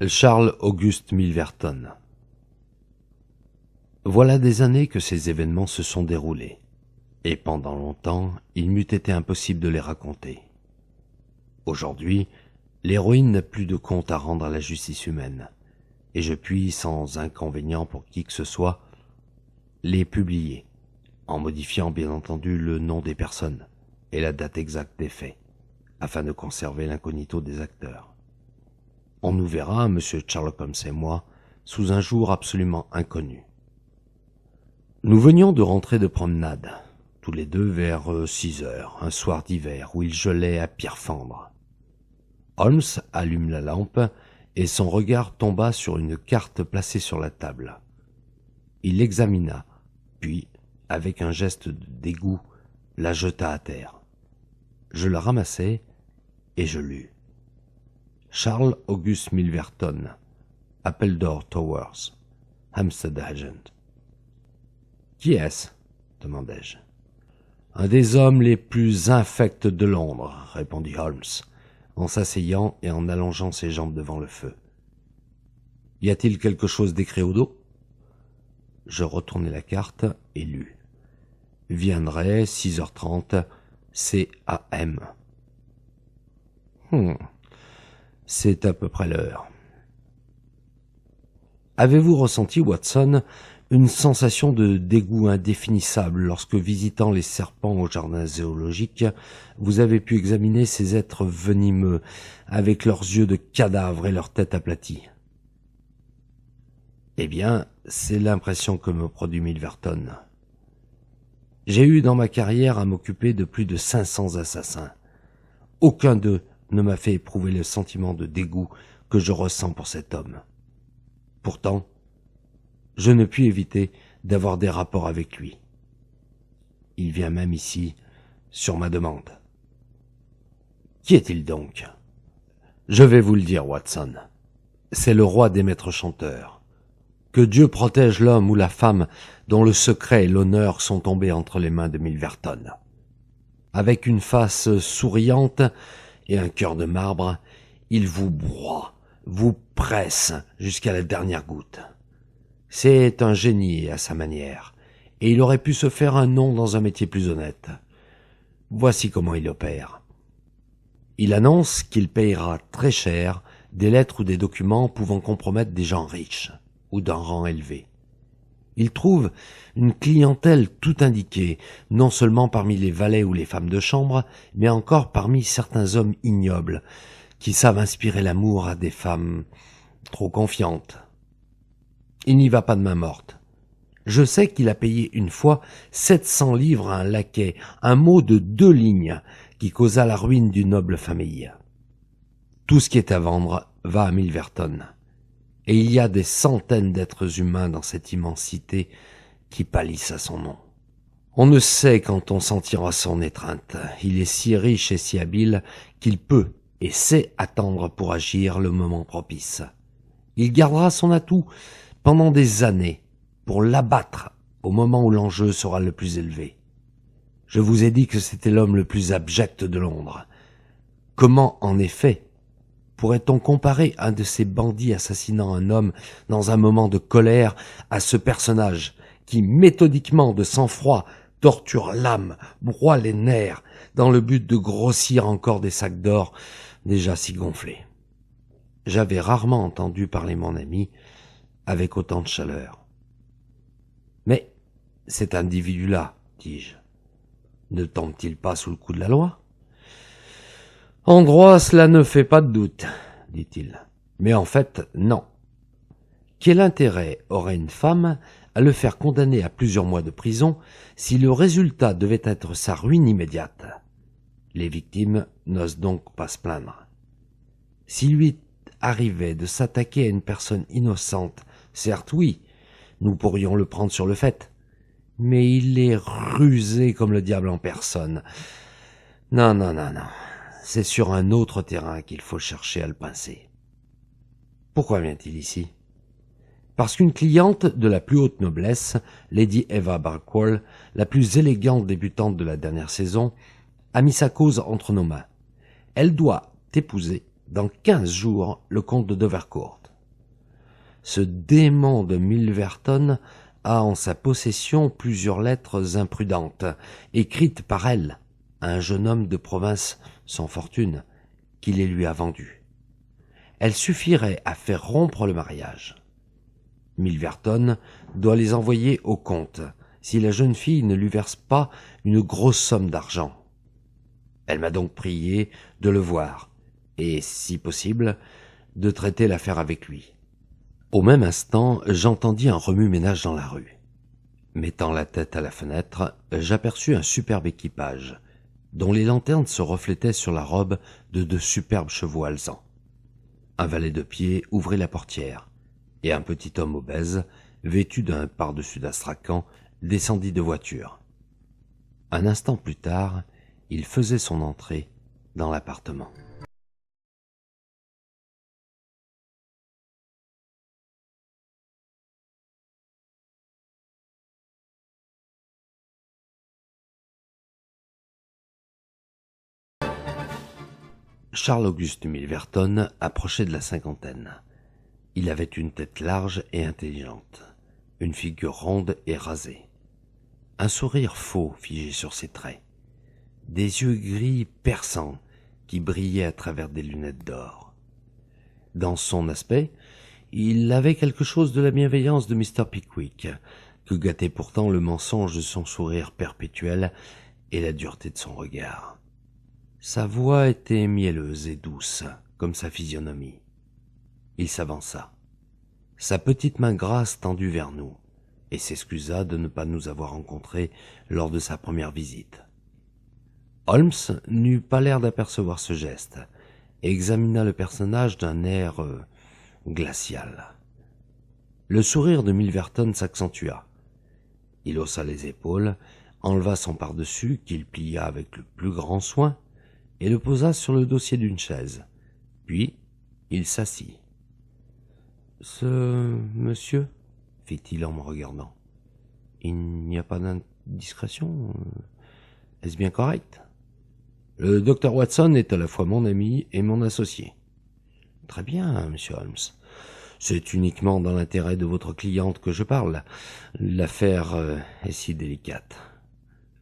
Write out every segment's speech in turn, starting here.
Charles Auguste Milverton. Voilà des années que ces événements se sont déroulés, et pendant longtemps, il m'eût été impossible de les raconter. Aujourd'hui, l'héroïne n'a plus de compte à rendre à la justice humaine, et je puis, sans inconvénient pour qui que ce soit, les publier, en modifiant bien entendu le nom des personnes et la date exacte des faits, afin de conserver l'incognito des acteurs. On nous verra, M. Sherlock Holmes et moi, sous un jour absolument inconnu. Nous venions de rentrer de promenade, tous les deux vers 6 heures, un soir d'hiver où il gelait à pierre fendre. Holmes allume la lampe et son regard tomba sur une carte placée sur la table. Il l'examina, puis, avec un geste de dégoût, la jeta à terre. Je la ramassai et je lus. Charles Auguste Milverton, Appledore Towers, Hampstead Agent. Qui est-ce? Demandai-je. Un des hommes les plus infects de Londres, répondit Holmes, en s'asseyant et en allongeant ses jambes devant le feu. Y a-t-il quelque chose d'écrit au dos? Je retournai la carte et lus. Viendrait 6h30, CAM. C'est à peu près l'heure. Avez-vous ressenti, Watson, une sensation de dégoût indéfinissable lorsque, visitant les serpents au jardin zoologique, vous avez pu examiner ces êtres venimeux avec leurs yeux de cadavre et leurs têtes aplaties? Eh bien, c'est l'impression que me produit Milverton. J'ai eu dans ma carrière à m'occuper de plus de 500 assassins. Aucun d'eux ne m'a fait éprouver le sentiment de dégoût que je ressens pour cet homme. Pourtant, je ne puis éviter d'avoir des rapports avec lui. Il vient même ici, sur ma demande. Qui est-il donc? Je vais vous le dire, Watson. C'est le roi des maîtres chanteurs. Que Dieu protège l'homme ou la femme dont le secret et l'honneur sont tombés entre les mains de Milverton. Avec une face souriante et un cœur de marbre, il vous broie, vous presse jusqu'à la dernière goutte. C'est un génie à sa manière, et il aurait pu se faire un nom dans un métier plus honnête. Voici comment il opère. Il annonce qu'il payera très cher des lettres ou des documents pouvant compromettre des gens riches ou d'un rang élevé. Il trouve une clientèle tout indiquée, non seulement parmi les valets ou les femmes de chambre, mais encore parmi certains hommes ignobles, qui savent inspirer l'amour à des femmes trop confiantes. Il n'y va pas de main morte. Je sais qu'il a payé une fois 700 livres à un laquais, un mot de 2 lignes, qui causa la ruine d'une noble famille. Tout ce qui est à vendre va à Milverton. Et il y a des centaines d'êtres humains dans cette immensité qui pâlissent à son nom. On ne sait quand on sentira son étreinte. Il est si riche et si habile qu'il peut et sait attendre pour agir le moment propice. Il gardera son atout pendant des années pour l'abattre au moment où l'enjeu sera le plus élevé. Je vous ai dit que c'était l'homme le plus abject de Londres. Comment, en effet, pourrait-on comparer un de ces bandits assassinant un homme dans un moment de colère à ce personnage qui, méthodiquement, de sang-froid, torture l'âme, broie les nerfs, dans le but de grossir encore des sacs d'or déjà si gonflés? J'avais rarement entendu parler mon ami avec autant de chaleur. Mais cet individu-là, dis-je, ne tombe-t-il pas sous le coup de la loi? En droit, cela ne fait pas de doute, dit-il. Mais en fait, non. Quel intérêt aurait une femme à le faire condamner à plusieurs mois de prison si le résultat devait être sa ruine immédiate. Les victimes n'osent donc pas se plaindre. S'il lui arrivait de s'attaquer à une personne innocente, certes oui, nous pourrions le prendre sur le fait, mais il est rusé comme le diable en personne. Non, non, non, non, c'est sur un autre terrain qu'il faut chercher à le pincer. Pourquoi vient-il ici ? Parce qu'une cliente de la plus haute noblesse, Lady Eva Barkwell, la plus élégante débutante de la dernière saison, a mis sa cause entre nos mains. Elle doit épouser, dans 15 jours, le comte de Dovercourt. Ce démon de Milverton a en sa possession plusieurs lettres imprudentes, écrites par elle à un jeune homme de province sans fortune, qui les lui a vendues. Elle suffirait à faire rompre le mariage. Milverton doit les envoyer au comte, si la jeune fille ne lui verse pas une grosse somme d'argent. Elle m'a donc prié de le voir, et, si possible, de traiter l'affaire avec lui. Au même instant, j'entendis un remue-ménage dans la rue. Mettant la tête à la fenêtre, j'aperçus un superbe équipage, dont les lanternes se reflétaient sur la robe de 2 superbes chevaux alezans. Un valet de pied ouvrit la portière, et un petit homme obèse, vêtu d'un pardessus d'astrakhan, descendit de voiture. Un instant plus tard, il faisait son entrée dans l'appartement. Charles-Auguste Milverton approchait de la cinquantaine. Il avait une tête large et intelligente, une figure ronde et rasée, un sourire faux figé sur ses traits, des yeux gris perçants qui brillaient à travers des lunettes d'or. Dans son aspect, il avait quelque chose de la bienveillance de Mr. Pickwick, que gâtait pourtant le mensonge de son sourire perpétuel et la dureté de son regard. Sa voix était mielleuse et douce, comme sa physionomie. Il s'avança, sa petite main grasse tendue vers nous, et s'excusa de ne pas nous avoir rencontrés lors de sa première visite. Holmes n'eut pas l'air d'apercevoir ce geste, et examina le personnage d'un air glacial. Le sourire de Milverton s'accentua. Il haussa les épaules, enleva son pardessus qu'il plia avec le plus grand soin, et le posa sur le dossier d'une chaise. Puis, il s'assit. « Ce monsieur ?» fit-il en me regardant. « Il n'y a pas d'indiscrétion? Est-ce bien correct ?»« Le docteur Watson est à la fois mon ami et mon associé. »« Très bien, monsieur Holmes. C'est uniquement dans l'intérêt de votre cliente que je parle. L'affaire est si délicate.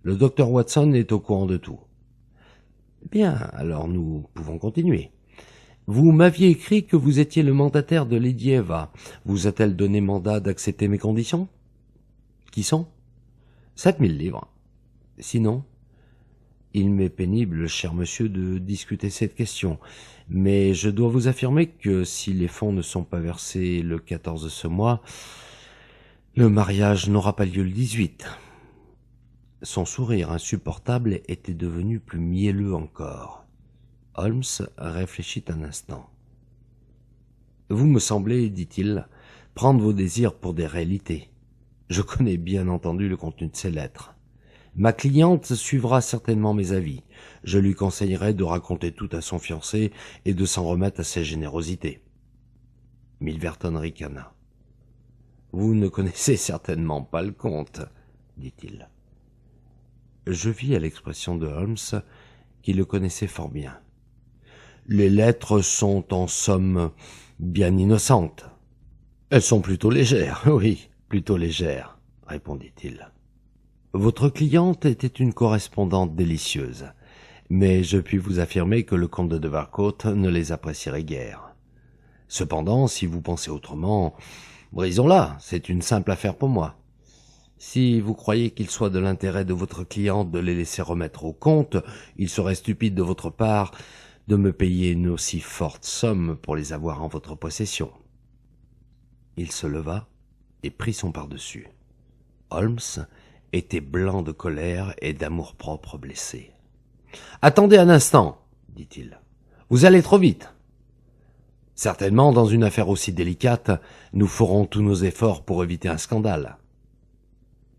Le docteur Watson est au courant de tout. » Bien, alors nous pouvons continuer. Vous m'aviez écrit que vous étiez le mandataire de Lady Eva. Vous a-t-elle donné mandat d'accepter mes conditions? Qui sont? 7000 livres. Sinon, il m'est pénible, cher monsieur, de discuter cette question, mais je dois vous affirmer que si les fonds ne sont pas versés le 14 de ce mois, le mariage n'aura pas lieu le 18. Son sourire insupportable était devenu plus mielleux encore. Holmes réfléchit un instant. « Vous me semblez, dit-il, prendre vos désirs pour des réalités. Je connais bien entendu le contenu de ces lettres. Ma cliente suivra certainement mes avis. Je lui conseillerai de raconter tout à son fiancé et de s'en remettre à ses générosités. » Milverton ricana. « Vous ne connaissez certainement pas le comte, dit-il. Je vis à l'expression de Holmes qui le connaissait fort bien. « Les lettres sont en somme bien innocentes. »« Elles sont plutôt légères, oui, plutôt légères, » répondit-il. « Votre cliente était une correspondante délicieuse, mais je puis vous affirmer que le comte de Dovercourt ne les apprécierait guère. Cependant, si vous pensez autrement, brisons-la, c'est une simple affaire pour moi. Si vous croyez qu'il soit de l'intérêt de votre cliente de les laisser remettre au comte, il serait stupide de votre part de me payer une aussi forte somme pour les avoir en votre possession. » Il se leva et prit son pardessus. Holmes était blanc de colère et d'amour-propre blessé. « Attendez un instant, dit-il. Vous allez trop vite. Certainement, dans une affaire aussi délicate, nous ferons tous nos efforts pour éviter un scandale. »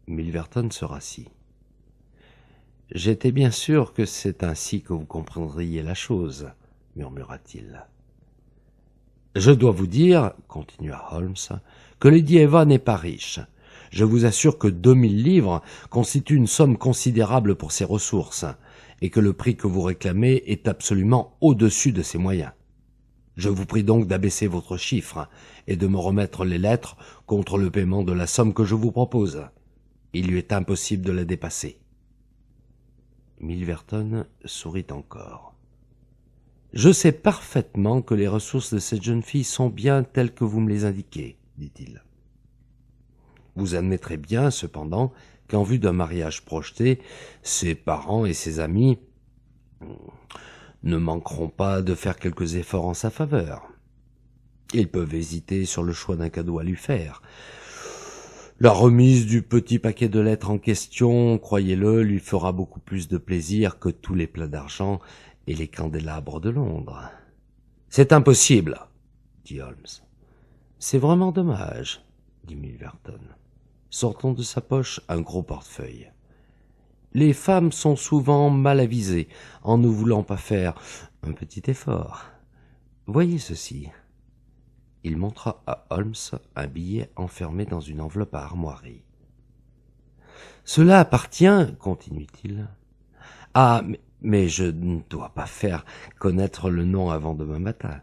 Milverton se rassit. « J'étais bien sûr que c'est ainsi que vous comprendriez la chose, » murmura-t-il. « Je dois vous dire, continua Holmes, que Lady Eva n'est pas riche. Je vous assure que 2000 livres constituent une somme considérable pour ses ressources, et que le prix que vous réclamez est absolument au-dessus de ses moyens. Je vous prie donc d'abaisser votre chiffre et de me remettre les lettres contre le paiement de la somme que je vous propose. Il lui est impossible de la dépasser. » Milverton sourit encore. « Je sais parfaitement que les ressources de cette jeune fille sont bien telles que vous me les indiquez, dit-il. Vous admettrez bien, cependant, qu'en vue d'un mariage projeté, ses parents et ses amis ne manqueront pas de faire quelques efforts en sa faveur. Ils peuvent hésiter sur le choix d'un cadeau à lui faire. La remise du petit paquet de lettres en question, croyez-le, lui fera beaucoup plus de plaisir que tous les plats d'argent et les candélabres de Londres. »« C'est impossible, » dit Holmes. « C'est vraiment dommage, » dit Milverton, sortant de sa poche un gros portefeuille. « Les femmes sont souvent mal avisées en ne voulant pas faire un petit effort. Voyez ceci. » Il montra à Holmes un billet enfermé dans une enveloppe à armoirie. « Cela appartient, continue-t-il, à... mais je ne dois pas faire connaître le nom avant demain matin. »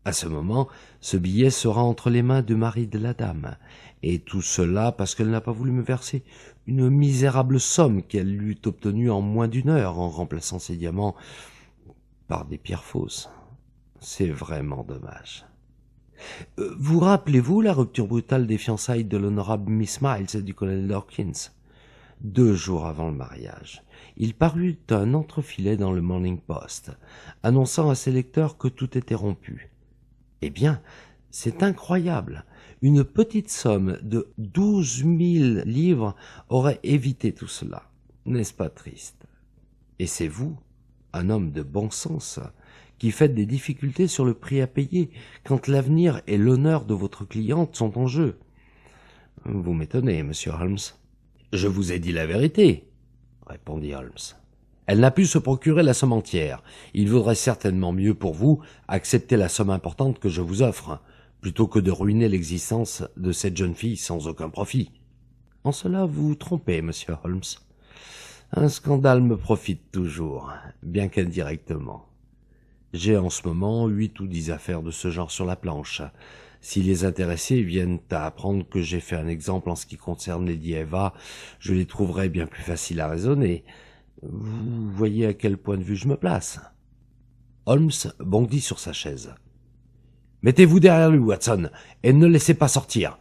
À ce moment, ce billet sera entre les mains du mari de la dame, et tout cela parce qu'elle n'a pas voulu me verser une misérable somme qu'elle eût obtenue en moins d'1 heure en remplaçant ses diamants par des pierres fausses. C'est vraiment dommage. Vous rappelez-vous la rupture brutale des fiançailles de l'honorable Miss Miles et du colonel Dawkins ? 2 jours avant le mariage, il parut un entrefilet dans le Morning Post, annonçant à ses lecteurs que tout était rompu. Eh bien, c'est incroyable. Une petite somme de 12 000 livres aurait évité tout cela. N'est-ce pas triste? Et c'est vous, un homme de bon sens, qui faites des difficultés sur le prix à payer quand l'avenir et l'honneur de votre cliente sont en jeu. Vous m'étonnez, monsieur Holmes. Je vous ai dit la vérité, répondit Holmes. Elle n'a pu se procurer la somme entière. Il vaudrait certainement mieux pour vous accepter la somme importante que je vous offre, plutôt que de ruiner l'existence de cette jeune fille sans aucun profit. En cela, vous vous trompez, monsieur Holmes. Un scandale me profite toujours, bien qu'indirectement. J'ai en ce moment 8 ou 10 affaires de ce genre sur la planche. Si les intéressés viennent à apprendre que j'ai fait un exemple en ce qui concerne Lady Eva, je les trouverai bien plus faciles à raisonner. Vous voyez à quel point de vue je me place. Holmes bondit sur sa chaise. « Mettez-vous derrière lui, Watson, et ne laissez pas sortir.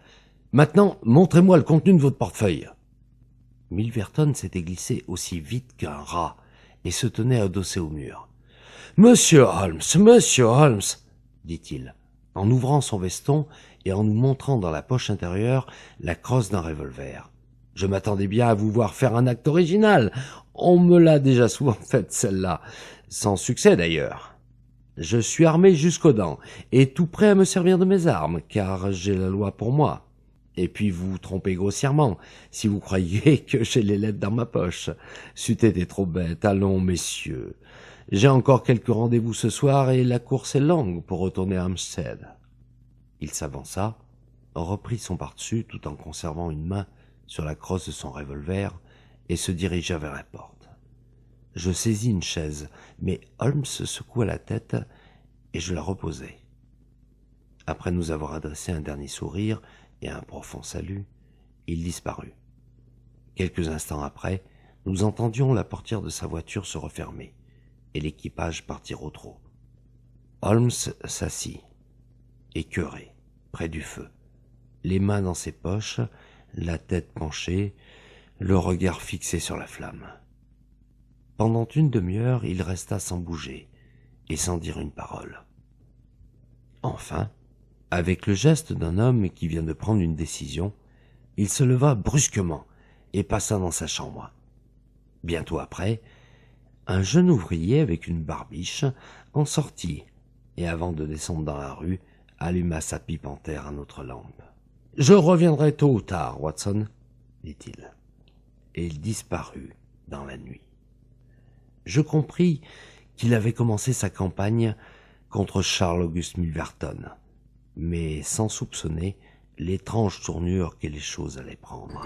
Maintenant, montrez-moi le contenu de votre portefeuille. » Milverton s'était glissé aussi vite qu'un rat et se tenait adossé au mur. « Monsieur Holmes, dit-il, en ouvrant son veston et en nous montrant dans la poche intérieure la crosse d'un revolver. « Je m'attendais bien à vous voir faire un acte original. On me l'a déjà souvent faite, celle-là, sans succès d'ailleurs. Je suis armé jusqu'aux dents et tout prêt à me servir de mes armes, car j'ai la loi pour moi. Et puis vous vous trompez grossièrement si vous croyez que j'ai les lettres dans ma poche. C'eût été trop bête. Allons, messieurs. J'ai encore quelques rendez-vous ce soir et la course est longue pour retourner à Hampstead. » Il s'avança, reprit son pardessus tout en conservant une main sur la crosse de son revolver et se dirigea vers la porte. Je saisis une chaise, mais Holmes secoua la tête et je la reposai. Après nous avoir adressé un dernier sourire et un profond salut, il disparut. Quelques instants après, nous entendions la portière de sa voiture se refermer et l'équipage partir au trot. Holmes s'assit, écœuré, près du feu, les mains dans ses poches, la tête penchée, le regard fixé sur la flamme. Pendant une demi-heure, il resta sans bouger et sans dire une parole. Enfin, avec le geste d'un homme qui vient de prendre une décision, Il se leva brusquement et passa dans sa chambre. Bientôt après, un jeune ouvrier avec une barbiche en sortit et avant de descendre dans la rue, alluma sa pipe en terre à notre lampe. « Je reviendrai tôt ou tard, Watson, » dit-il. Et il disparut dans la nuit. Je compris qu'il avait commencé sa campagne contre Charles Augustus Milverton, mais sans soupçonner l'étrange tournure que les choses allaient prendre.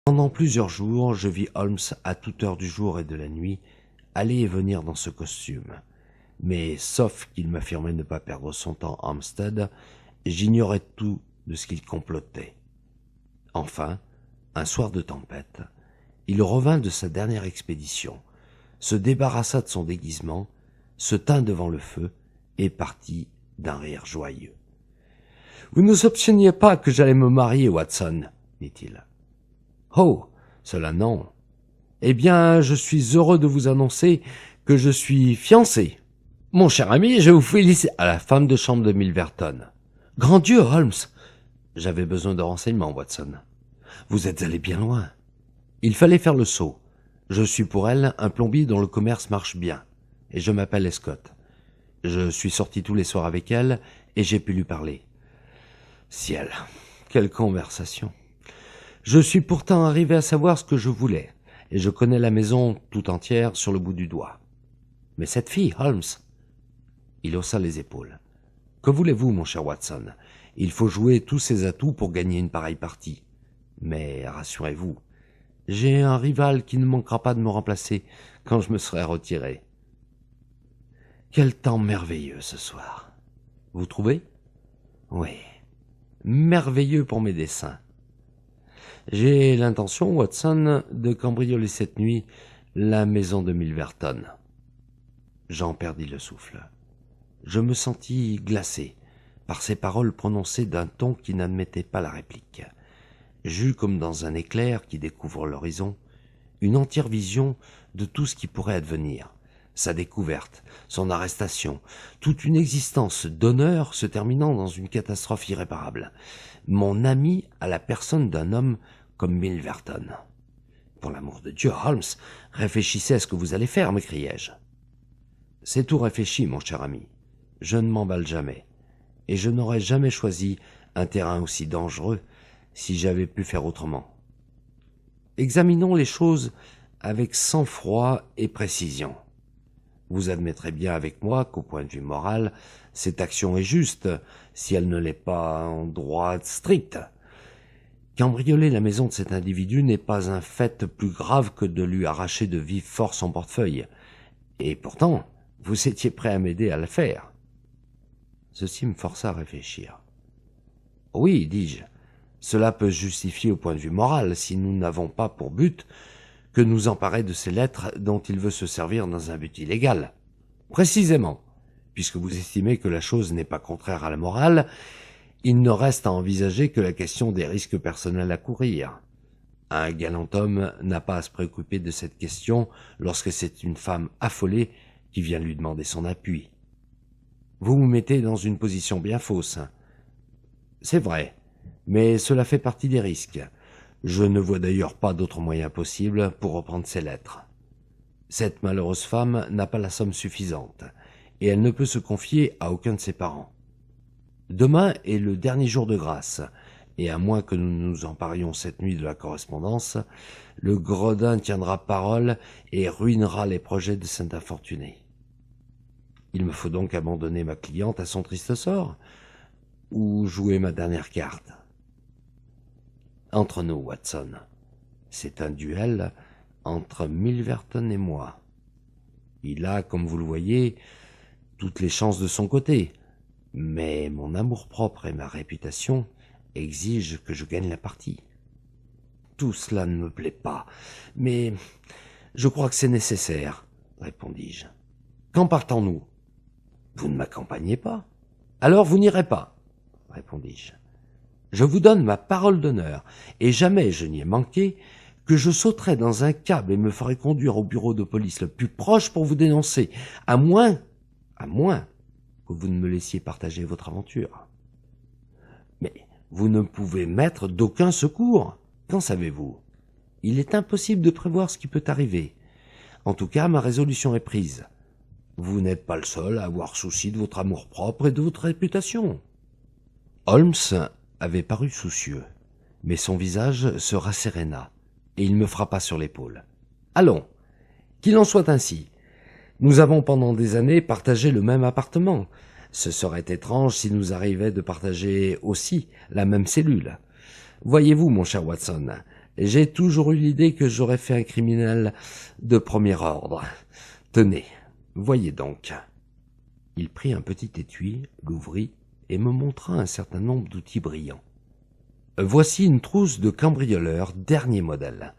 Pendant plusieurs jours, je vis Holmes à toute heure du jour et de la nuit aller et venir dans ce costume. Mais sauf qu'il m'affirmait ne pas perdre son temps à Hampstead, j'ignorais tout de ce qu'il complotait. Enfin, un soir de tempête, il revint de sa dernière expédition, se débarrassa de son déguisement, se tint devant le feu et partit d'un rire joyeux. « Vous ne soupçonniez pas que j'allais me marier, Watson, dit-il. « Oh, cela non. Eh bien, je suis heureux de vous annoncer que je suis fiancé. Mon cher ami, je vous félicite à la femme de chambre de Milverton. Grand Dieu, Holmes! J'avais besoin de renseignements, Watson. Vous êtes allé bien loin. Il fallait faire le saut. Je suis pour elle un plombier dont le commerce marche bien, et je m'appelle Escott. Je suis sorti tous les soirs avec elle, et j'ai pu lui parler. Ciel, quelle conversation! Je suis pourtant arrivé à savoir ce que je voulais, et je connais la maison tout entière sur le bout du doigt. Mais cette fille, Holmes... » Il haussa les épaules. « Que voulez-vous, mon cher Watson? Il faut jouer tous ses atouts pour gagner une pareille partie. Mais rassurez-vous, j'ai un rival qui ne manquera pas de me remplacer quand je me serai retiré. Quel temps merveilleux ce soir. Vous trouvez? Oui, merveilleux pour mes dessins. J'ai l'intention, Watson, de cambrioler cette nuit la maison de Milverton. » J'en perdis le souffle. Je me sentis glacé par ces paroles prononcées d'un ton qui n'admettait pas la réplique. J'eus, comme dans un éclair qui découvre l'horizon, une entière vision de tout ce qui pourrait advenir. Sa découverte, son arrestation, toute une existence d'honneur se terminant dans une catastrophe irréparable. Mon ami à la personne d'un homme comme Milverton. « Pour l'amour de Dieu, Holmes, réfléchissez à ce que vous allez faire, m'écriai-je. »« C'est tout réfléchi, mon cher ami. Je ne m'emballe jamais, et je n'aurais jamais choisi un terrain aussi dangereux si j'avais pu faire autrement. Examinons les choses avec sang-froid et précision. Vous admettrez bien avec moi qu'au point de vue moral, cette action est juste, si elle ne l'est pas en droit strict. Cambrioler la maison de cet individu n'est pas un fait plus grave que de lui arracher de vive force son portefeuille. Et pourtant, vous étiez prêt à m'aider à le faire. » Ceci me força à réfléchir. « Oui, dis-je, cela peut se justifier au point de vue moral si nous n'avons pas pour but que nous emparer de ces lettres dont il veut se servir dans un but illégal. Précisément, puisque vous estimez que la chose n'est pas contraire à la morale, il ne reste à envisager que la question des risques personnels à courir. Un galant homme n'a pas à se préoccuper de cette question lorsque c'est une femme affolée qui vient lui demander son appui. Vous vous mettez dans une position bien fausse. C'est vrai, mais cela fait partie des risques. Je ne vois d'ailleurs pas d'autre moyen possible pour reprendre ces lettres. Cette malheureuse femme n'a pas la somme suffisante, et elle ne peut se confier à aucun de ses parents. Demain est le dernier jour de grâce, et à moins que nous nous emparions cette nuit de la correspondance, le gredin tiendra parole et ruinera les projets de cet infortuné. Il me faut donc abandonner ma cliente à son triste sort, ou jouer ma dernière carte. Entre nous, Watson, c'est un duel entre Milverton et moi. Il a, comme vous le voyez, toutes les chances de son côté, mais mon amour-propre et ma réputation exigent que je gagne la partie. Tout cela ne me plaît pas, mais je crois que c'est nécessaire, répondis-je. Quand partons-nous? Vous ne m'accompagnez pas? Alors vous n'irez pas, répondis-je. Je vous donne ma parole d'honneur, et jamais je n'y ai manqué, que je sauterai dans un cab et me ferai conduire au bureau de police le plus proche pour vous dénoncer, à moins que vous ne me laissiez partager votre aventure. Mais vous ne pouvez m'être d'aucun secours. Qu'en savez-vous? Il est impossible de prévoir ce qui peut arriver. En tout cas, ma résolution est prise. Vous n'êtes pas le seul à avoir souci de votre amour-propre et de votre réputation. Holmes avait paru soucieux, mais son visage se rasséréna, et il me frappa sur l'épaule. « Allons, qu'il en soit ainsi. Nous avons pendant des années partagé le même appartement. Ce serait étrange si nous arrivait de partager aussi la même cellule. Voyez-vous, mon cher Watson, j'ai toujours eu l'idée que j'aurais fait un criminel de premier ordre. Tenez, voyez donc. » Il prit un petit étui, l'ouvrit et me montra un certain nombre d'outils brillants. « Voici une trousse de cambrioleur dernier modèle,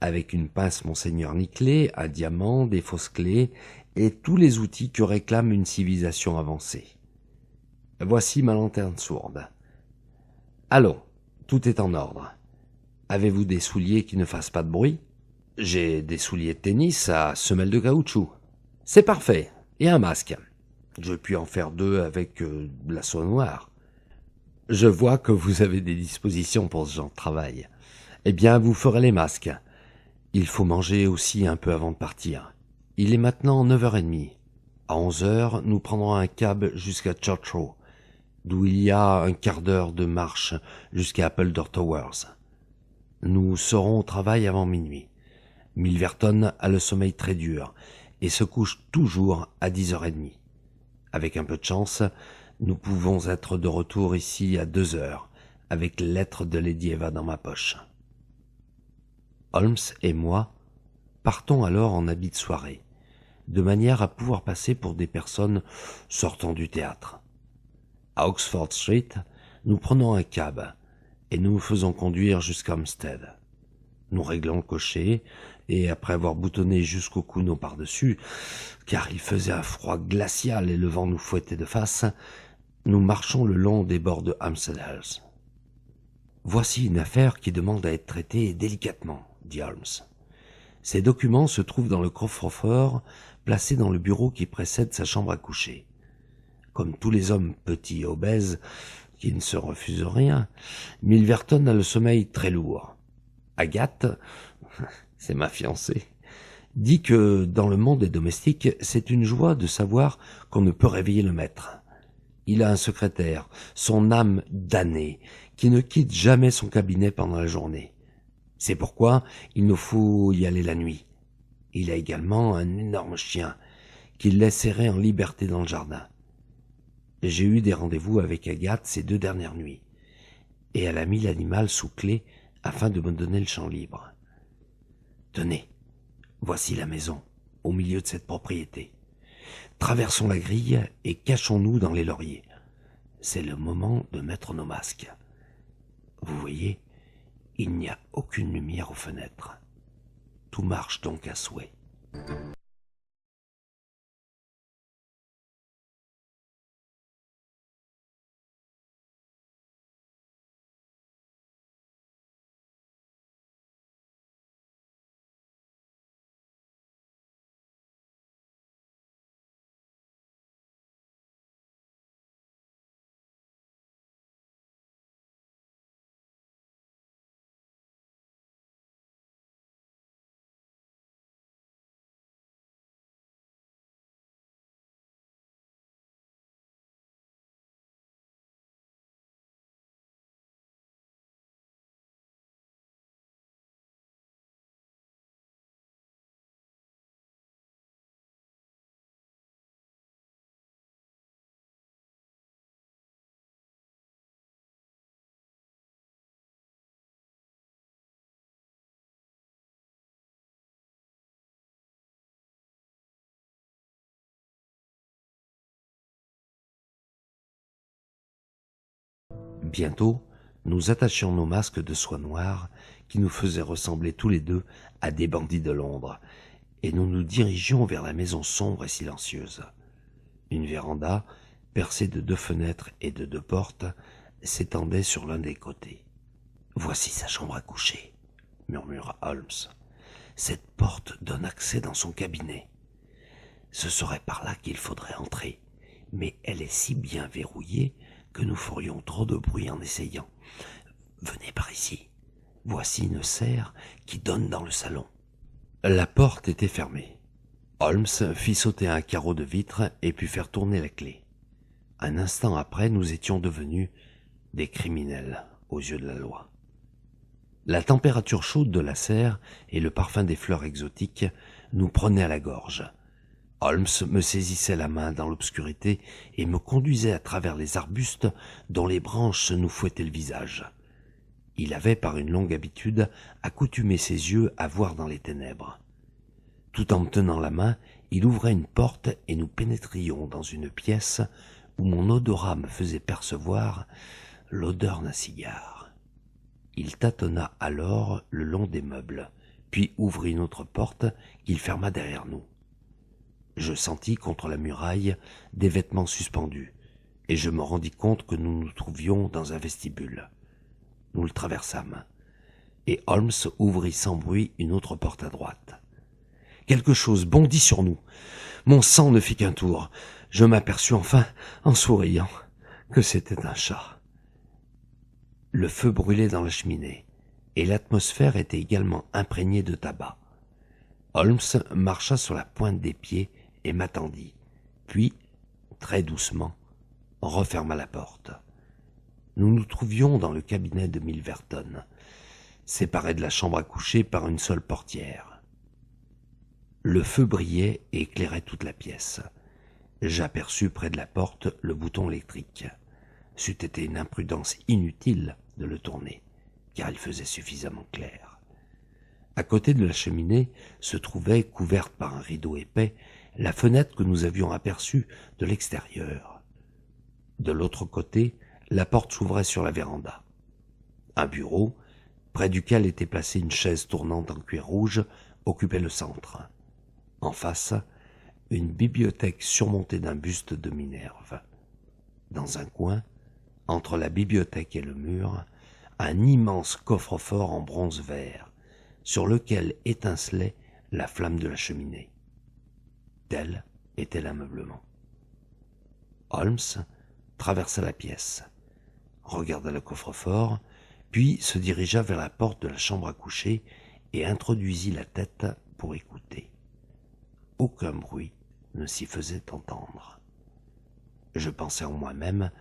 avec une pince Monseigneur nickelée, un diamant, des fausses clés et tous les outils que réclame une civilisation avancée. Voici ma lanterne sourde. Allons, tout est en ordre. Avez-vous des souliers qui ne fassent pas de bruit? J'ai des souliers de tennis à semelles de caoutchouc. C'est parfait, et un masque. Je puis en faire 2 avec de la soie noire. Je vois que vous avez des dispositions pour ce genre de travail. Eh bien, vous ferez les masques. Il faut manger aussi un peu avant de partir. Il est maintenant 9h30. À 11h, nous prendrons un cab jusqu'à Church Row, d'où il y a un quart d'heure de marche jusqu'à Appledore Towers. Nous serons au travail avant minuit. Milverton a le sommeil très dur et se couche toujours à 10h30. Avec un peu de chance, nous pouvons être de retour ici à 2h, avec les lettres de Lady Eva dans ma poche. Holmes et moi partons alors en habit de soirée, de manière à pouvoir passer pour des personnes sortant du théâtre. À Oxford Street, nous prenons un cab et nous nous faisons conduire jusqu'à Hampstead. Nous réglons le cocher et après avoir boutonné jusqu'au cou nos par-dessus, car il faisait un froid glacial et le vent nous fouettait de face, nous marchons le long des bords de Hampstead Heath. « Voici une affaire qui demande à être traitée délicatement, » dit Holmes. « Ces documents se trouvent dans le coffre-fort placé dans le bureau qui précède sa chambre à coucher. Comme tous les hommes petits et obèses qui ne se refusent rien, Milverton a le sommeil très lourd. Agathe, c'est ma fiancée, dit que dans le monde des domestiques, c'est une joie de savoir qu'on ne peut réveiller le maître. Il a un secrétaire, son âme damnée, qui ne quitte jamais son cabinet pendant la journée. C'est pourquoi il nous faut y aller la nuit. Il a également un énorme chien qu'il laisserait en liberté dans le jardin. J'ai eu des rendez-vous avec Agathe ces 2 dernières nuits, et elle a mis l'animal sous clé afin de me donner le champ libre. Tenez, voici la maison, au milieu de cette propriété. Traversons la grille et cachons-nous dans les lauriers. C'est le moment de mettre nos masques. Vous voyez, il n'y a aucune lumière aux fenêtres. Tout marche donc à souhait. Bientôt, nous attachions nos masques de soie noire qui nous faisaient ressembler tous les deux à des bandits de Londres, et nous nous dirigions vers la maison sombre et silencieuse. Une véranda, percée de 2 fenêtres et de 2 portes, s'étendait sur l'un des côtés. « Voici sa chambre à coucher », murmura Holmes. « Cette porte donne accès dans son cabinet. Ce serait par là qu'il faudrait entrer, mais elle est si bien verrouillée que nous ferions trop de bruit en essayant. Venez par ici. Voici une serre qui donne dans le salon. » La porte était fermée. Holmes fit sauter un carreau de vitre et put faire tourner la clé. Un instant après, nous étions devenus des criminels aux yeux de la loi. La température chaude de la serre et le parfum des fleurs exotiques nous prenaient à la gorge. Holmes me saisissait la main dans l'obscurité et me conduisait à travers les arbustes dont les branches nous fouettaient le visage. Il avait, par une longue habitude, accoutumé ses yeux à voir dans les ténèbres. Tout en me tenant la main, il ouvrait une porte et nous pénétrions dans une pièce où mon odorat me faisait percevoir l'odeur d'un cigare. Il tâtonna alors le long des meubles, puis ouvrit une autre porte qu'il ferma derrière nous. Je sentis contre la muraille des vêtements suspendus, et je me rendis compte que nous nous trouvions dans un vestibule. Nous le traversâmes, et Holmes ouvrit sans bruit une autre porte à droite. Quelque chose bondit sur nous. Mon sang ne fit qu'un tour. Je m'aperçus enfin, en souriant, que c'était un chat. Le feu brûlait dans la cheminée, et l'atmosphère était également imprégnée de tabac. Holmes marcha sur la pointe des pieds et m'attendit, puis, très doucement, referma la porte. Nous nous trouvions dans le cabinet de Milverton, séparés de la chambre à coucher par une seule portière. Le feu brillait et éclairait toute la pièce. J'aperçus près de la porte le bouton électrique. C'eût été une imprudence inutile de le tourner, car il faisait suffisamment clair. À côté de la cheminée se trouvait, couverte par un rideau épais, la fenêtre que nous avions aperçue de l'extérieur. De l'autre côté, la porte s'ouvrait sur la véranda. Un bureau, près duquel était placée une chaise tournante en cuir rouge, occupait le centre. En face, une bibliothèque surmontée d'un buste de Minerve. Dans un coin, entre la bibliothèque et le mur, un immense coffre-fort en bronze vert, sur lequel étincelait la flamme de la cheminée. Tel était l'ameublement. Holmes traversa la pièce, regarda le coffre-fort, puis se dirigea vers la porte de la chambre à coucher et introduisit la tête pour écouter. Aucun bruit ne s'y faisait entendre. Je pensais en moi-même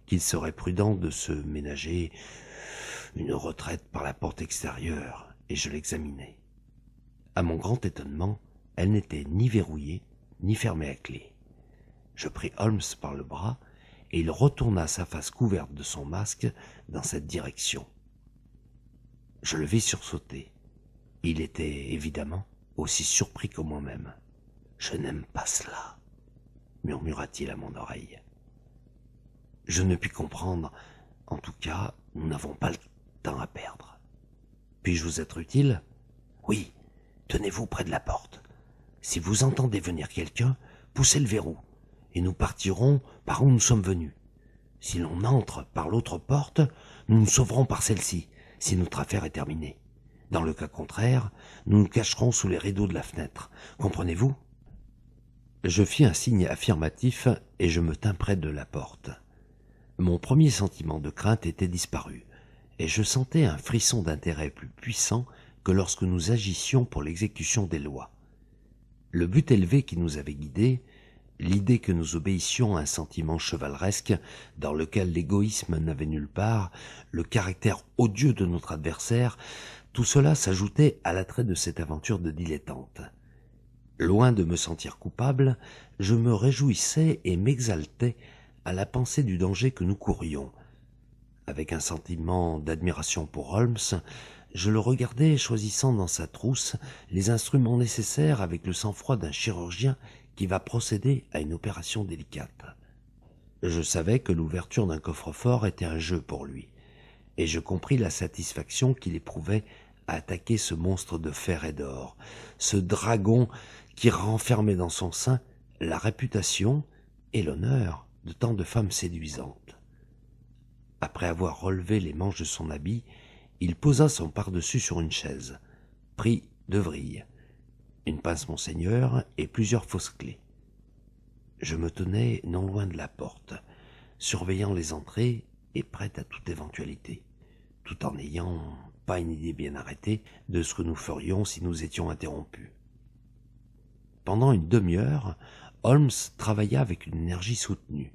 qu'il serait prudent de se ménager une retraite par la porte extérieure, et je l'examinai. À mon grand étonnement, elle n'était ni verrouillée, ni fermée à clé. Je pris Holmes par le bras, et il retourna sa face couverte de son masque dans cette direction. Je le vis sursauter. Il était, évidemment, aussi surpris que moi-même. « Je n'aime pas cela », murmura-t-il à mon oreille. Je ne puis comprendre. En tout cas, nous n'avons pas le temps à perdre. « Puis-je vous être utile ?»« Oui, tenez-vous près de la porte. Si vous entendez venir quelqu'un, poussez le verrou, et nous partirons par où nous sommes venus. Si l'on entre par l'autre porte, nous nous sauverons par celle-ci, si notre affaire est terminée. Dans le cas contraire, nous nous cacherons sous les rideaux de la fenêtre. Comprenez-vous » Je fis un signe affirmatif et je me tins près de la porte. Mon premier sentiment de crainte était disparu, et je sentais un frisson d'intérêt plus puissant que lorsque nous agissions pour l'exécution des lois. Le but élevé qui nous avait guidés, l'idée que nous obéissions à un sentiment chevaleresque dans lequel l'égoïsme n'avait nulle part, le caractère odieux de notre adversaire, tout cela s'ajoutait à l'attrait de cette aventure de dilettante. Loin de me sentir coupable, je me réjouissais et m'exaltais à la pensée du danger que nous courions. Avec un sentiment d'admiration pour Holmes, je le regardais choisissant dans sa trousse les instruments nécessaires avec le sang-froid d'un chirurgien qui va procéder à une opération délicate. Je savais que l'ouverture d'un coffre-fort était un jeu pour lui, et je compris la satisfaction qu'il éprouvait à attaquer ce monstre de fer et d'or, ce dragon qui renfermait dans son sein la réputation et l'honneur de tant de femmes séduisantes. Après avoir relevé les manches de son habit, il posa son pardessus sur une chaise, prit 2 vrilles, une pince Monseigneur et plusieurs fausses clés. Je me tenais non loin de la porte, surveillant les entrées et prêt à toute éventualité, tout en n'ayant pas une idée bien arrêtée de ce que nous ferions si nous étions interrompus. Pendant une demi-heure, Holmes travailla avec une énergie soutenue,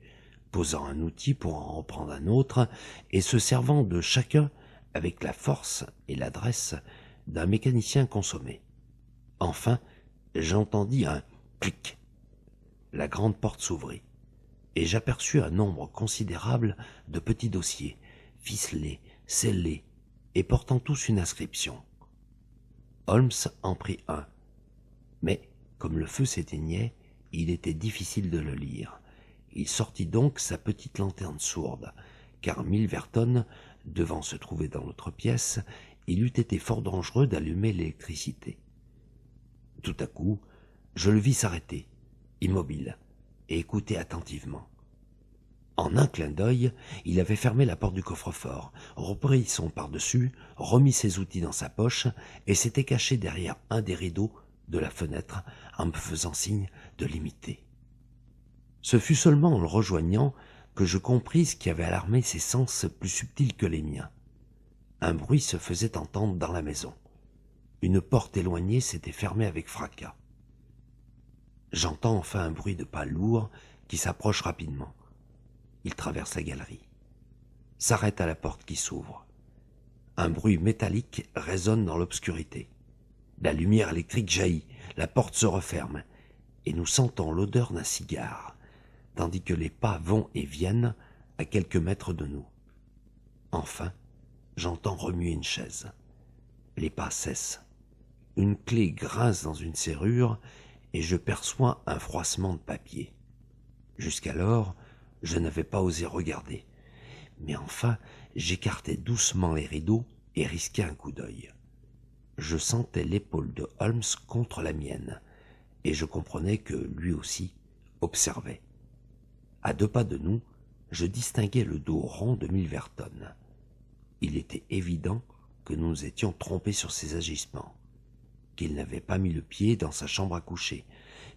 posant un outil pour en reprendre un autre et se servant de chacun avec la force et l'adresse d'un mécanicien consommé. Enfin, j'entendis un clic. La grande porte s'ouvrit, et j'aperçus un nombre considérable de petits dossiers, ficelés, scellés, et portant tous une inscription. Holmes en prit un, mais, comme le feu s'éteignait, il était difficile de le lire. Il sortit donc sa petite lanterne sourde, car Milverton, devant se trouver dans l'autre pièce, il eût été fort dangereux d'allumer l'électricité. Tout à coup, je le vis s'arrêter, immobile, et écouter attentivement. En un clin d'œil, il avait fermé la porte du coffre-fort, repris son pardessus, remis ses outils dans sa poche, et s'était caché derrière un des rideaux de la fenêtre en me faisant signe de l'imiter. Ce fut seulement en le rejoignant que je compris ce qui avait alarmé ses sens plus subtils que les miens. Un bruit se faisait entendre dans la maison. Une porte éloignée s'était fermée avec fracas. J'entends enfin un bruit de pas lourds qui s'approche rapidement. Il traverse la galerie, s'arrête à la porte qui s'ouvre. Un bruit métallique résonne dans l'obscurité. La lumière électrique jaillit, la porte se referme, et nous sentons l'odeur d'un cigare, tandis que les pas vont et viennent à quelques mètres de nous. Enfin, j'entends remuer une chaise. Les pas cessent. Une clé grince dans une serrure et je perçois un froissement de papier. Jusqu'alors, je n'avais pas osé regarder. Mais enfin, j'écartai doucement les rideaux et risquai un coup d'œil. Je sentais l'épaule de Holmes contre la mienne, et je comprenais que lui aussi observait. À 2 pas de nous, je distinguai le dos rond de Milverton. Il était évident que nous nous étions trompés sur ses agissements, qu'il n'avait pas mis le pied dans sa chambre à coucher,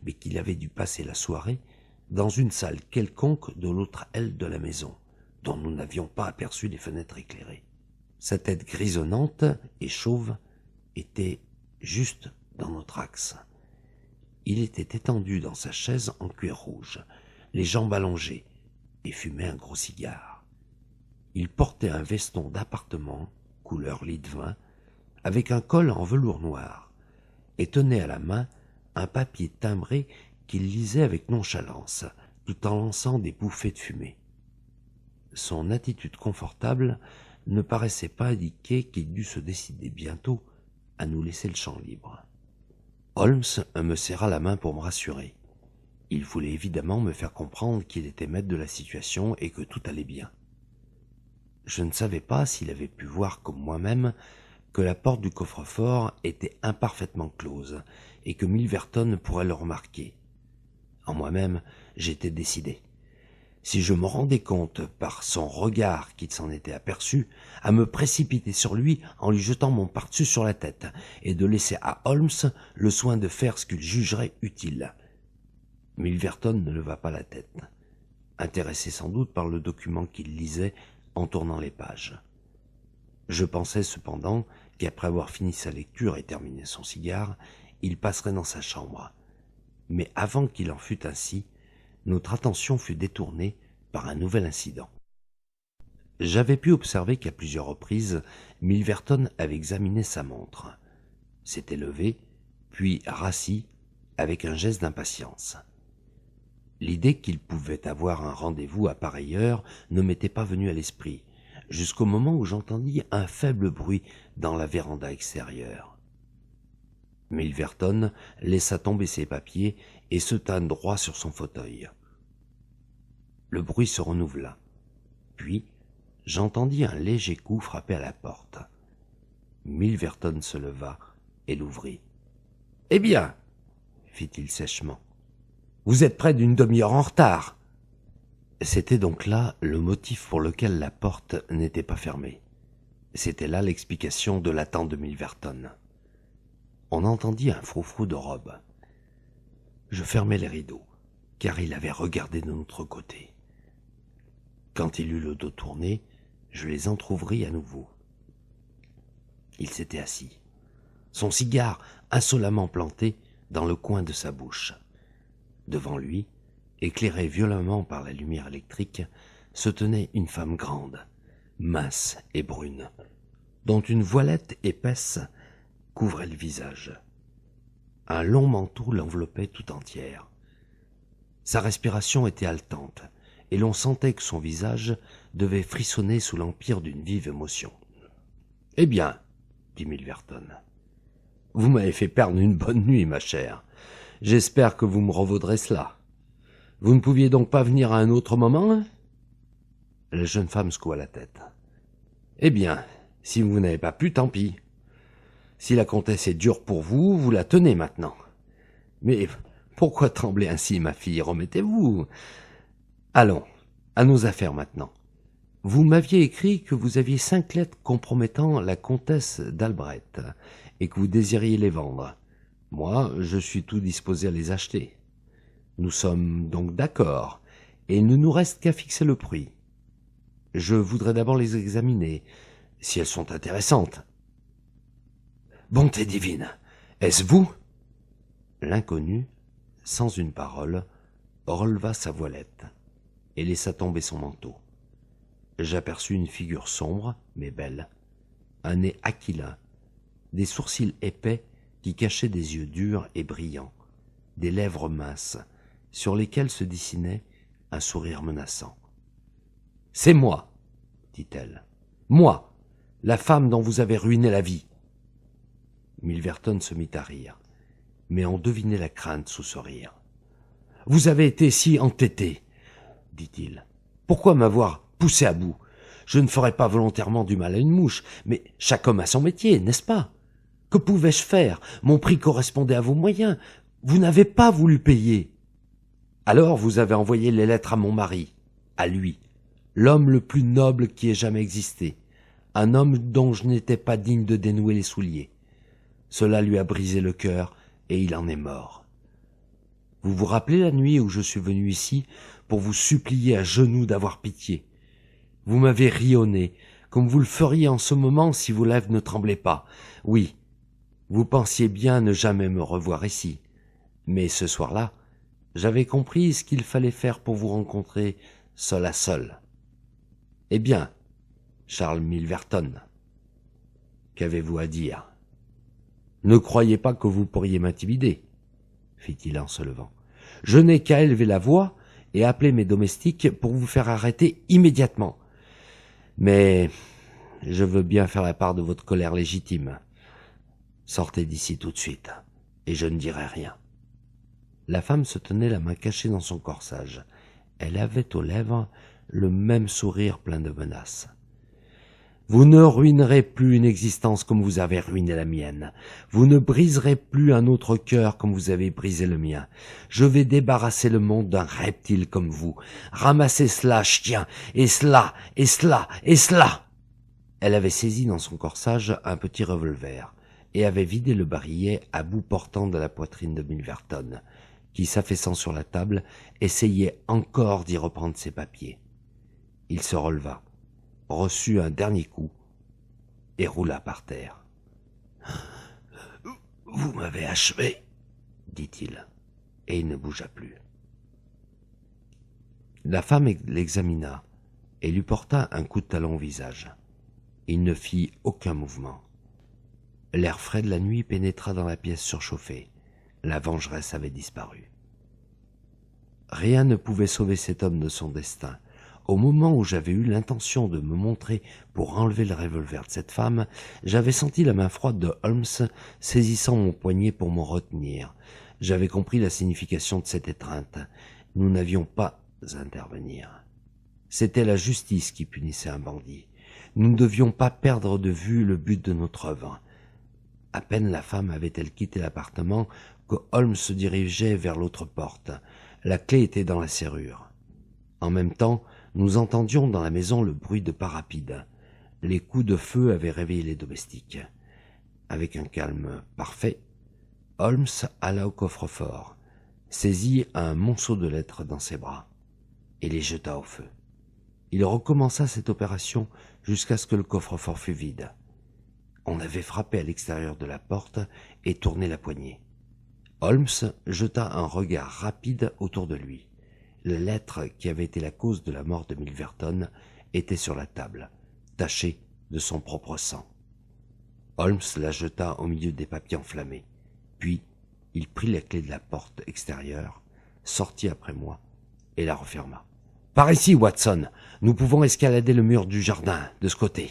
mais qu'il avait dû passer la soirée dans une salle quelconque de l'autre aile de la maison, dont nous n'avions pas aperçu les fenêtres éclairées. Sa tête grisonnante et chauve était juste dans notre axe. Il était étendu dans sa chaise en cuir rouge, les jambes allongées, et fumait un gros cigare. Il portait un veston d'appartement, couleur lit de vin, avec un col en velours noir, et tenait à la main un papier timbré qu'il lisait avec nonchalance, tout en lançant des bouffées de fumée. Son attitude confortable ne paraissait pas indiquer qu'il dût se décider bientôt à nous laisser le champ libre. Holmes me serra la main pour me rassurer. Il voulait évidemment me faire comprendre qu'il était maître de la situation et que tout allait bien. Je ne savais pas s'il avait pu voir comme moi-même que la porte du coffre-fort était imparfaitement close et que Milverton pourrait le remarquer. En moi-même, j'étais décidé. Si je me rendais compte, par son regard qu'il s'en était aperçu, à me précipiter sur lui en lui jetant mon pardessus sur la tête et de laisser à Holmes le soin de faire ce qu'il jugerait utile. Milverton ne leva pas la tête, intéressé sans doute par le document qu'il lisait en tournant les pages. Je pensais cependant qu'après avoir fini sa lecture et terminé son cigare, il passerait dans sa chambre. Mais avant qu'il en fût ainsi, notre attention fut détournée par un nouvel incident. J'avais pu observer qu'à plusieurs reprises, Milverton avait examiné sa montre, s'était levé, puis rassis avec un geste d'impatience. L'idée qu'il pouvait avoir un rendez-vous à pareille heure ne m'était pas venue à l'esprit, jusqu'au moment où j'entendis un faible bruit dans la véranda extérieure. Milverton laissa tomber ses papiers et se tint droit sur son fauteuil. Le bruit se renouvela. Puis, j'entendis un léger coup frapper à la porte. Milverton se leva et l'ouvrit. « Eh bien !» fit-il sèchement. « Vous êtes près d'une demi-heure en retard !» C'était donc là le motif pour lequel la porte n'était pas fermée. C'était là l'explication de l'attente de Milverton. On entendit un froufrou de robe. Je fermai les rideaux, car il avait regardé de notre côté. Quand il eut le dos tourné, je les entr'ouvris à nouveau. Il s'était assis, son cigare insolemment planté dans le coin de sa bouche. Devant lui, éclairée violemment par la lumière électrique, se tenait une femme grande, mince et brune, dont une voilette épaisse couvrait le visage. Un long manteau l'enveloppait tout entière. Sa respiration était haletante, et l'on sentait que son visage devait frissonner sous l'empire d'une vive émotion. « Eh bien, dit Milverton, vous m'avez fait perdre une bonne nuit, ma chère. J'espère que vous me revaudrez cela. Vous ne pouviez donc pas venir à un autre moment ?» La jeune femme secoua la tête. « Eh bien, si vous n'avez pas pu, tant pis. Si la comtesse est dure pour vous, vous la tenez maintenant. Mais pourquoi trembler ainsi, ma fille? Remettez-vous. Allons, à nos affaires maintenant. Vous m'aviez écrit que vous aviez 5 lettres compromettant la comtesse d'Albret et que vous désiriez les vendre. Moi, je suis tout disposé à les acheter. Nous sommes donc d'accord, et il ne nous reste qu'à fixer le prix. Je voudrais d'abord les examiner, si elles sont intéressantes. Bonté divine, est-ce vous? L'inconnu, sans une parole, releva sa voilette et laissa tomber son manteau. J'aperçus une figure sombre, mais belle, un nez aquilin, des sourcils épais qui cachaient des yeux durs et brillants, des lèvres minces, sur lesquelles se dessinait un sourire menaçant. « C'est moi, dit-elle. Moi, la femme dont vous avez ruiné la vie. » Milverton se mit à rire, mais on devinait la crainte sous ce rire. « Vous avez été si entêté, dit-il. Pourquoi m'avoir poussé à bout? Je ne ferais pas volontairement du mal à une mouche, mais chaque homme a son métier, n'est-ce pas? Que pouvais-je faire? Mon prix correspondait à vos moyens. Vous n'avez pas voulu payer. Alors vous avez envoyé les lettres à mon mari, à lui, l'homme le plus noble qui ait jamais existé, un homme dont je n'étais pas digne de dénouer les souliers. Cela lui a brisé le cœur et il en est mort. Vous vous rappelez la nuit où je suis venu ici pour vous supplier à genoux d'avoir pitié? Vous m'avez rionné, comme vous le feriez en ce moment si vos lèvres ne tremblaient pas. Oui, vous pensiez bien ne jamais me revoir ici. Mais ce soir-là, j'avais compris ce qu'il fallait faire pour vous rencontrer seul à seul. Eh bien, Charles Milverton, qu'avez-vous à dire? Ne croyez pas que vous pourriez m'intimider, fit-il en se levant. Je n'ai qu'à élever la voix et appeler mes domestiques pour vous faire arrêter immédiatement. Mais je veux bien faire la part de votre colère légitime. Sortez d'ici tout de suite, et je ne dirai rien. La femme se tenait la main cachée dans son corsage. Elle avait aux lèvres le même sourire plein de menaces. Vous ne ruinerez plus une existence comme vous avez ruiné la mienne. Vous ne briserez plus un autre cœur comme vous avez brisé le mien. Je vais débarrasser le monde d'un reptile comme vous. Ramassez cela, chien, et cela, et cela, et cela. Elle avait saisi dans son corsage un petit revolver et avait vidé le barillet à bout portant de la poitrine de Milverton, qui, s'affaissant sur la table, essayait encore d'y reprendre ses papiers. Il se releva, reçut un dernier coup et roula par terre. « Vous m'avez achevé, dit-il, et il ne bougea plus. La femme l'examina et lui porta un coup de talon au visage. Il ne fit aucun mouvement. L'air frais de la nuit pénétra dans la pièce surchauffée. La vengeresse avait disparu. Rien ne pouvait sauver cet homme de son destin. Au moment où j'avais eu l'intention de me montrer pour enlever le revolver de cette femme, j'avais senti la main froide de Holmes saisissant mon poignet pour me retenir. J'avais compris la signification de cette étreinte. Nous n'avions pas à intervenir. C'était la justice qui punissait un bandit. Nous ne devions pas perdre de vue le but de notre œuvre. À peine la femme avait-elle quitté l'appartement que Holmes se dirigeait vers l'autre porte. La clé était dans la serrure. En même temps, nous entendions dans la maison le bruit de pas rapides. Les coups de feu avaient réveillé les domestiques. Avec un calme parfait, Holmes alla au coffre-fort, saisit un monceau de lettres dans ses bras et les jeta au feu. Il recommença cette opération jusqu'à ce que le coffre-fort fût vide. On avait frappé à l'extérieur de la porte et tourné la poignée. Holmes jeta un regard rapide autour de lui. La lettre qui avait été la cause de la mort de Milverton était sur la table, tachée de son propre sang. Holmes la jeta au milieu des papiers enflammés. Puis, il prit la clé de la porte extérieure, sortit après moi et la referma. « Par ici, Watson, nous pouvons escalader le mur du jardin, de ce côté. »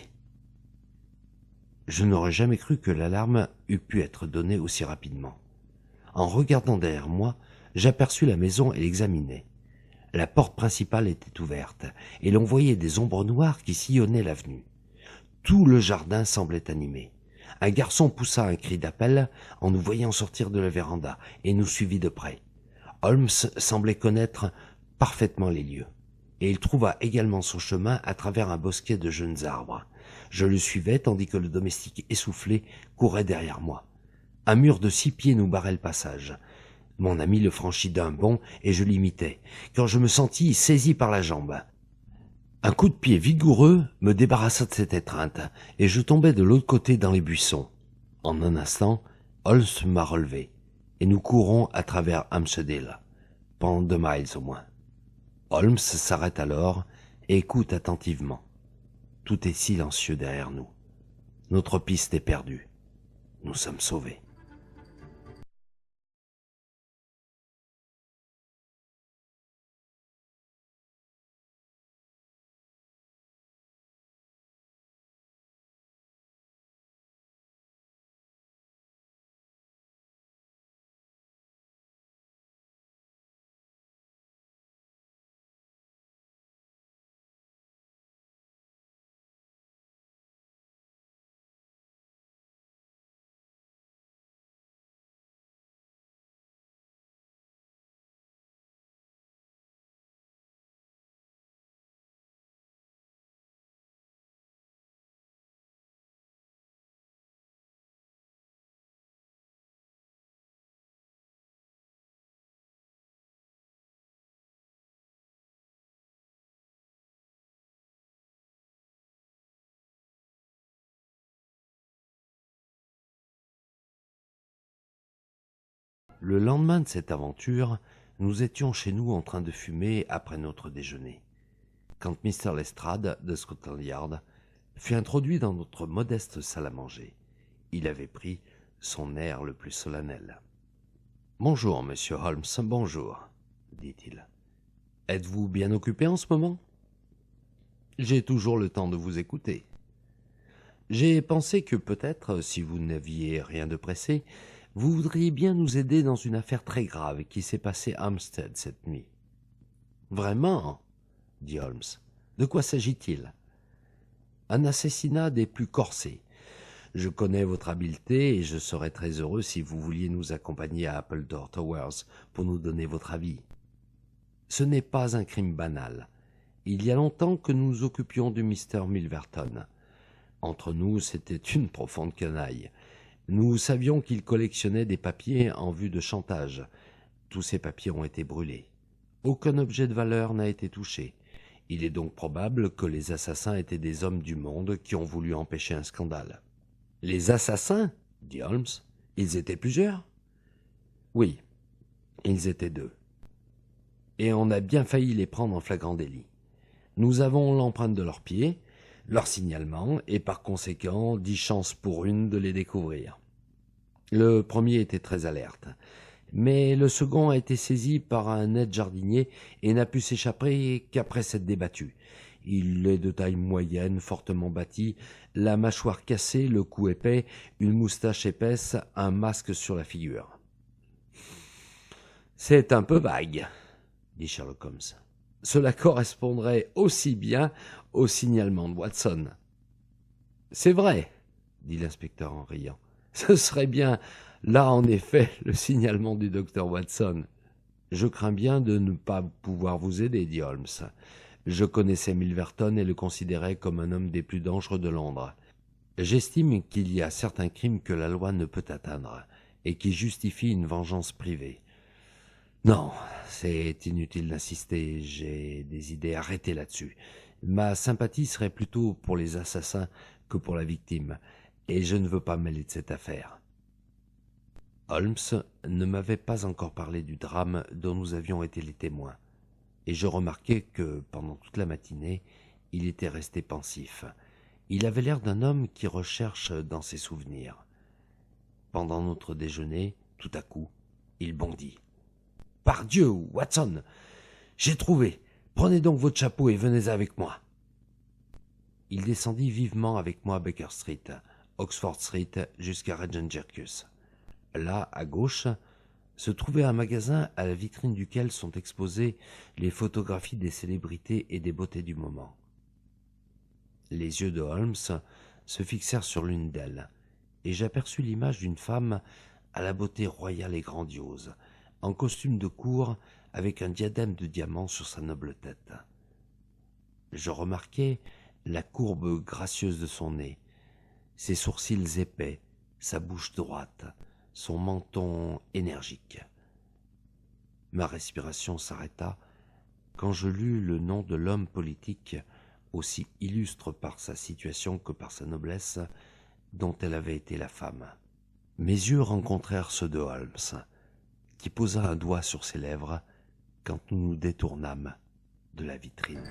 Je n'aurais jamais cru que l'alarme eût pu être donnée aussi rapidement. En regardant derrière moi, j'aperçus la maison et l'examinai. La porte principale était ouverte, et l'on voyait des ombres noires qui sillonnaient l'avenue. Tout le jardin semblait animé. Un garçon poussa un cri d'appel en nous voyant sortir de la véranda et nous suivit de près. Holmes semblait connaître parfaitement les lieux, et il trouva également son chemin à travers un bosquet de jeunes arbres. Je le suivais tandis que le domestique essoufflé courait derrière moi. Un mur de 6 pieds nous barrait le passage. Mon ami le franchit d'un bond et je l'imitai, quand je me sentis saisi par la jambe. Un coup de pied vigoureux me débarrassa de cette étreinte, et je tombai de l'autre côté dans les buissons. En un instant, Holmes m'a relevé, et nous courons à travers Hampstead, pendant 2 miles au moins. Holmes s'arrête alors et écoute attentivement. Tout est silencieux derrière nous. Notre piste est perdue. Nous sommes sauvés. Le lendemain de cette aventure, nous étions chez nous en train de fumer après notre déjeuner, quand Mr. Lestrade de Scotland Yard fut introduit dans notre modeste salle à manger. Il avait pris son air le plus solennel. « Bonjour, monsieur Holmes, bonjour, » dit-il. « Êtes-vous bien occupé en ce moment ? » ?»« J'ai toujours le temps de vous écouter. » »« J'ai pensé que peut-être, si vous n'aviez rien de pressé, vous voudriez bien nous aider dans une affaire très grave qui s'est passée à Hampstead cette nuit. »« Vraiment ?» dit Holmes. « De quoi s'agit-il ?»« Un assassinat des plus corsés. Je connais votre habileté et je serais très heureux si vous vouliez nous accompagner à Appledore Towers pour nous donner votre avis. Ce n'est pas un crime banal. Il y a longtemps que nous nous occupions du Mr. Milverton. Entre nous, c'était une profonde canaille. Nous savions qu'il collectionnait des papiers en vue de chantage. Tous ces papiers ont été brûlés. Aucun objet de valeur n'a été touché. Il est donc probable que les assassins étaient des hommes du monde qui ont voulu empêcher un scandale. « Les assassins ?» dit Holmes. « Ils étaient plusieurs ?»« Oui, ils étaient 2. Et on a bien failli les prendre en flagrant délit. Nous avons l'empreinte de leurs pieds, leur signalement, et par conséquent 10 chances pour une de les découvrir. Le premier était très alerte, mais le second a été saisi par un aide-jardinier et n'a pu s'échapper qu'après s'être débattu. Il est de taille moyenne, fortement bâti, la mâchoire cassée, le cou épais, une moustache épaisse, un masque sur la figure. « C'est un peu vague, » dit Sherlock Holmes. Cela correspondrait aussi bien au signalement de Watson. C'est vrai, dit l'inspecteur en riant. Ce serait bien, là en effet, le signalement du docteur Watson. Je crains bien de ne pas pouvoir vous aider, dit Holmes. Je connaissais Milverton et le considérais comme un homme des plus dangereux de Londres. J'estime qu'il y a certains crimes que la loi ne peut atteindre, et qui justifient une vengeance privée. Non, c'est inutile d'insister, j'ai des idées arrêtées là-dessus. Ma sympathie serait plutôt pour les assassins que pour la victime, et je ne veux pas mêler de cette affaire. Holmes ne m'avait pas encore parlé du drame dont nous avions été les témoins, et je remarquai que, pendant toute la matinée, il était resté pensif. Il avait l'air d'un homme qui recherche dans ses souvenirs. Pendant notre déjeuner, tout à coup, il bondit. « Pardieu, Watson, j'ai trouvé. Prenez donc votre chapeau et venez avec moi. » Il descendit vivement avec moi Baker Street, Oxford Street, jusqu'à Regent Circus. Là, à gauche, se trouvait un magasin à la vitrine duquel sont exposées les photographies des célébrités et des beautés du moment. Les yeux de Holmes se fixèrent sur l'une d'elles, et j'aperçus l'image d'une femme à la beauté royale et grandiose, en costume de cour avec un diadème de diamants sur sa noble tête. Je remarquai la courbe gracieuse de son nez, ses sourcils épais, sa bouche droite, son menton énergique. Ma respiration s'arrêta quand je lus le nom de l'homme politique, aussi illustre par sa situation que par sa noblesse, dont elle avait été la femme. Mes yeux rencontrèrent ceux de Holmes, qui posa un doigt sur ses lèvres quand nous nous détournâmes de la vitrine.